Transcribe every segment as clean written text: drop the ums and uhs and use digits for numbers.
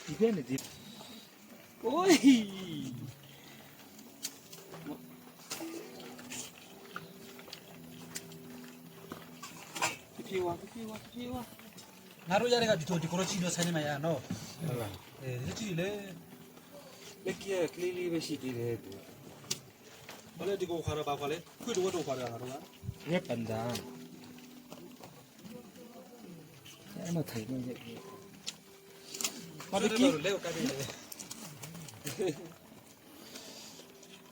ဒီပြနေဒီโอ้ยပြေဝါငါတို့ရတဲ့ကဒီကိုရချီလို့ဆိုင်နေမှာရနော် ဟုတ်လား ဒီချီလေ လက်ကကလေးလေးပဲရှိသေးတယ်သူ ဘာလဲဒီကိုခါရပါခါလေခွေတော့တော့ခါရတာတော့လား ညက်ပန်ဒါအဲ့မထိုင်နေရဲ့ ဘာလို့လဲလဲကပ်နေလဲ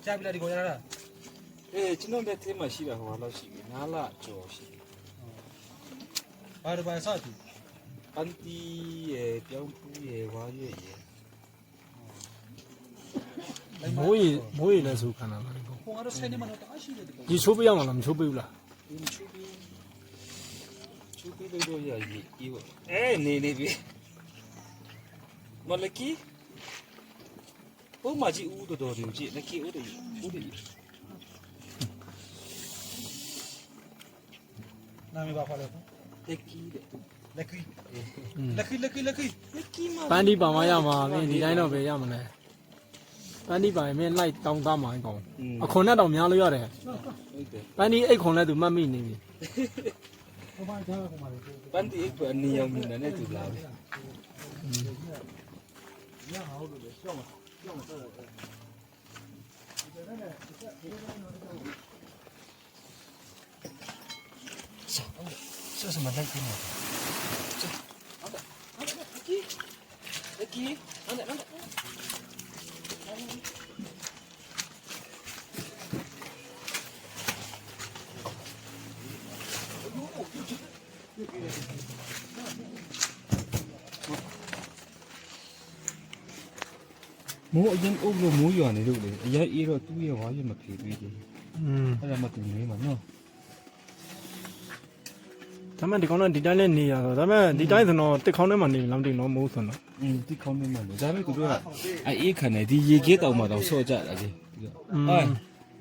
ကြားပြီလားဒီကိုရတာ ကျွန်တော်လက်ထဲမှာရှိတာဟိုလောက်ရှိပြီ9လကျော်ရှိပြီ ဘာလို့ဘာစားပြီ ပန်တီရဲ့ပြောင်းပူးရဲ့ဝါရွက်ရဲ့ မိုးရေလည်းဆိုခံတာလား ဟိုငါတို့ဆိုင်နေမှာတော့တအားရှိတယ်ဒီကို ဒီချိုးပေးရမှာလားမချိုးပေးဘူးလား ဒီချူပီလို့ရည်ဒီနေပြီမလကီဘုမကြီးဦးတော်ကြည့်လက်ကီဦးတယ် နာမည်ဘာခါလဲ လက်ကီတဲ့ လက်ခီမ ပန်းဒီပါမရမှာမင်းဒီတိုင်းတော့ပဲရမလဲပန်းဒီပါရင်မင်းလိုက်တောင်းသားမှာအကောင်အခွန်နဲ့တော့များလို့ရတယ် ဟုတ်တယ် ပန်းဒီအိတ်ခွန်လဲသူမှတ်မိနေပြီ ဟိုဘာကြားဟိုမှာလေ ပန်တီအိတ်အနေရောင်မြင်တဲ့သူလား ရအောင်လို့လေရှောင်းမှာဆက်တယ်ဆက်စမလိုက်ဘူးနော် လက်ကီအဲ့ဒါ မိုးအရင်အုပ်လို့မိုးရွာနေလို့လေအရင်အေးတော့သူ့ရဲ့ဝါရမဖြေပြီးသေး အဲ့ဒါမှသူနေမှာနော် ဒါမှဒီကောင်ကဒီတိုင်းလဲနေရတော့ဒါမှဒီတိုင်းဆိုတော့တစ်ခေါင်းထဲမှာနေလားမသိတော့မိုးဆိုတော့ ဒီခေါင်းနေမှာလေဒါပေမဲ့သူတို့ကအေးခံနေဒီရေကြီးတောင်မှတော့ဆော့ကြတာလေဟို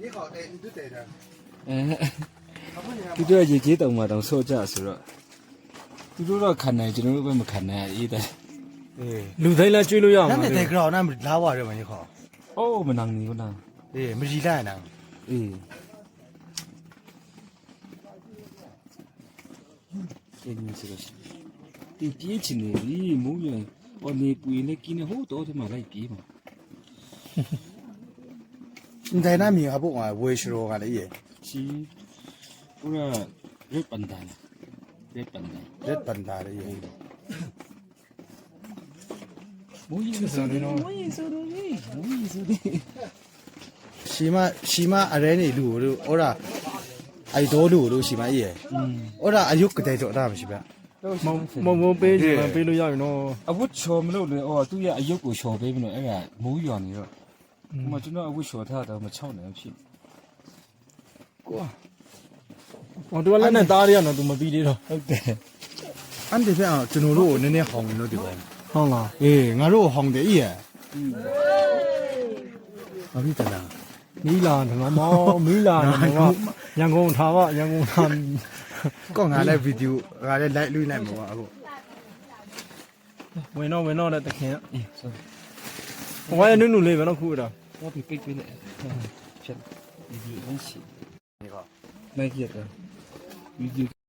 ရေခေါတဲ့သူတဲ့တာသူတို့ရေကြီးတောင်မှတော့ဆော့ကြဆိုတော့သူတို့တော့ခံနေကျွန်တော်တို့ပဲမခံနိုင်အေးတယ် လူသိန်းလဲကျွေးလို့ရမှာ 那得搞那拉瓦的嘛，你好， အိုးမနန်းနေဘူးလား 哎，没鸡蛋呢， အေးအင်းဆိုတော့ဒီပြေးချင်နေပြီမိုးရွာဟိုနေပွေနဲ့กินနေဟိုတော့ဒီမှာလိုက်ပြေးမှာ 你在那米还不玩，我也是我干的耶， ချီဟိုကရက်ပန်တန်ရက်ပန်တန် 这笨蛋的耶， မိုးရင်ဆိုတော့မိုးရင်ဆိုတော့起码阿人的路都，我啦，爱多路都起码耶，我啦阿有个在做那不是吧？ မိုးပေးချင်မှပေးလို့ရရင်တော့ အဝတ်ချော်မလို့လေအော်သူရဲ့အယုတ်ကိုချော်ပေးမလို့အဲ့ဒါမိုးရွာနေတော့ဟိုမှာကျွန်တော်အဝတ်ချော်ထားတော့မချောက်နိုင်ဖြစ် ဟိုတူလည်းနဲ့သားရရတော့သူမပြီးသေးတော့ ဟုတ်တယ် 俺这边啊，真路那那红了对吧？ ဟုတ်လား 哎，俺路红的耶，哪里的呢？ မီလာတယ်မောမီလာတယ်မောရန်ကုန်ထားပါရန်ကုန်ထား 刚俺来 video，俺来来录来么啊？不， ဝင်တော့တဲ့တခင် အေးဆို ဟိုကနုနုလေးပဲတော့ခုတော့ တော့ပြပိတ်ပေးလိုက်ဖြတ်ဒီလိုရှိ 你好。 လိုက်ရတယ်ဗီဒီယို